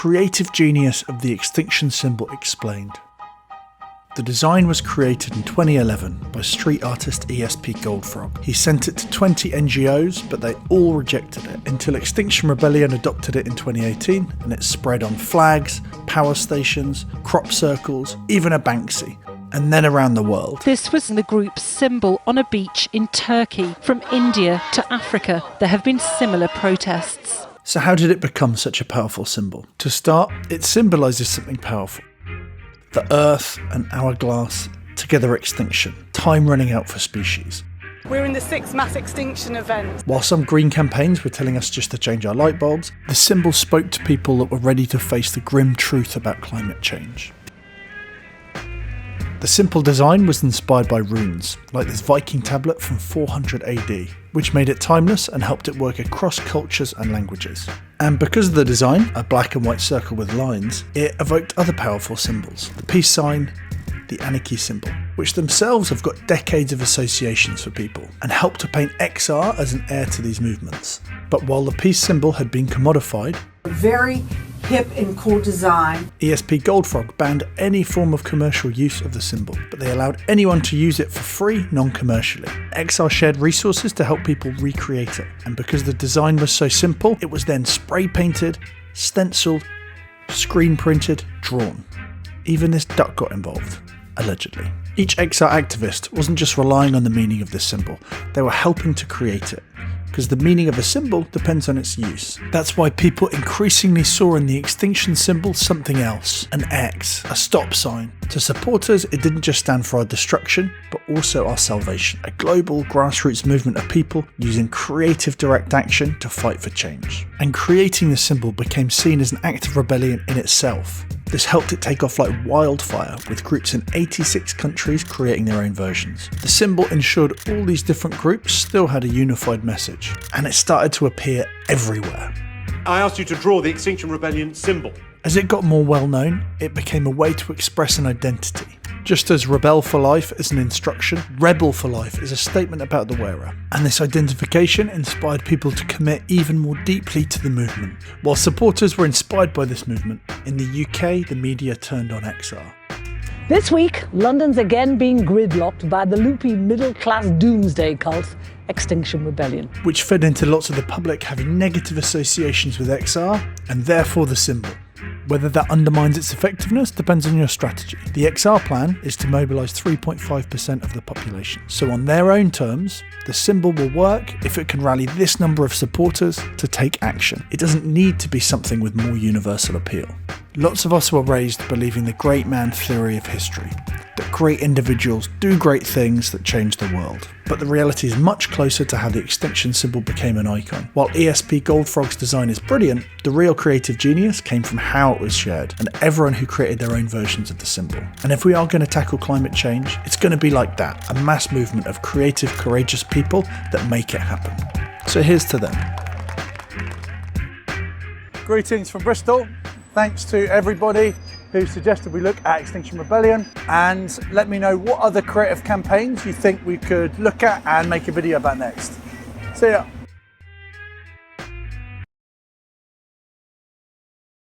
creative genius of the extinction symbol explained. The design was created in 2011 by street artist ESP Goldfrog. He sent it to 20 NGOs, but they all rejected it, until Extinction Rebellion adopted it in 2018, and it spread on flags, power stations, crop circles, even a Banksy, and then around the world. This was the group's symbol on a beach in Turkey. From India to Africa, there have been similar protests. So how did it become such a powerful symbol? To start, it symbolises something powerful. The Earth and hourglass, together extinction, time running out for species. We're in the 6th mass extinction event. While some green campaigns were telling us just to change our light bulbs, the symbol spoke to people that were ready to face the grim truth about climate change. The simple design was inspired by runes, like this Viking tablet from 400 AD, which made it timeless and helped it work across cultures and languages. And because of the design, a black and white circle with lines, it evoked other powerful symbols. The peace sign, the anarchy symbol, which themselves have got decades of associations for people, and helped to paint XR as an heir to these movements. But while the peace symbol had been commodified, very hip and cool design, ESP Goldfrog banned any form of commercial use of the symbol, but they allowed anyone to use it for free, non-commercially. XR shared resources to help people recreate it, and because the design was so simple, it was then spray painted, stenciled, screen printed, drawn. Even this duck got involved, allegedly. Each XR activist wasn't just relying on the meaning of this symbol, they were helping to create it, because the meaning of a symbol depends on its use. That's why people increasingly saw in the extinction symbol something else, an X, a stop sign. To supporters, it didn't just stand for our destruction, but also our salvation. A global grassroots movement of people using creative direct action to fight for change. And creating the symbol became seen as an act of rebellion in itself. This helped it take off like wildfire, with groups in 86 countries creating their own versions. The symbol ensured all these different groups still had a unified message, and it started to appear everywhere. I asked you to draw the Extinction Rebellion symbol. As it got more well known, it became a way to express an identity. Just as Rebel for Life is an instruction, Rebel for Life is a statement about the wearer. And this identification inspired people to commit even more deeply to the movement. While supporters were inspired by this movement, in the UK the media turned on XR. This week, London's again being gridlocked by the loopy middle-class doomsday cult, Extinction Rebellion. Which fed into lots of the public having negative associations with XR, and therefore the symbol. Whether that undermines its effectiveness depends on your strategy. The XR plan is to mobilise 3.5% of the population. So on their own terms, the symbol will work if it can rally this number of supporters to take action. It doesn't need to be something with more universal appeal. Lots of us were raised believing the great man theory of history, that great individuals do great things that change the world. But the reality is much closer to how the extinction symbol became an icon. While ESP Goldfrog's design is brilliant, the real creative genius came from how it was shared, and everyone who created their own versions of the symbol. And if we are going to tackle climate change, it's going to be like that, a mass movement of creative, courageous people that make it happen. So here's to them. Greetings from Bristol. Thanks to everybody who suggested we look at Extinction Rebellion, and let me know what other creative campaigns you think we could look at and make a video about next. See ya.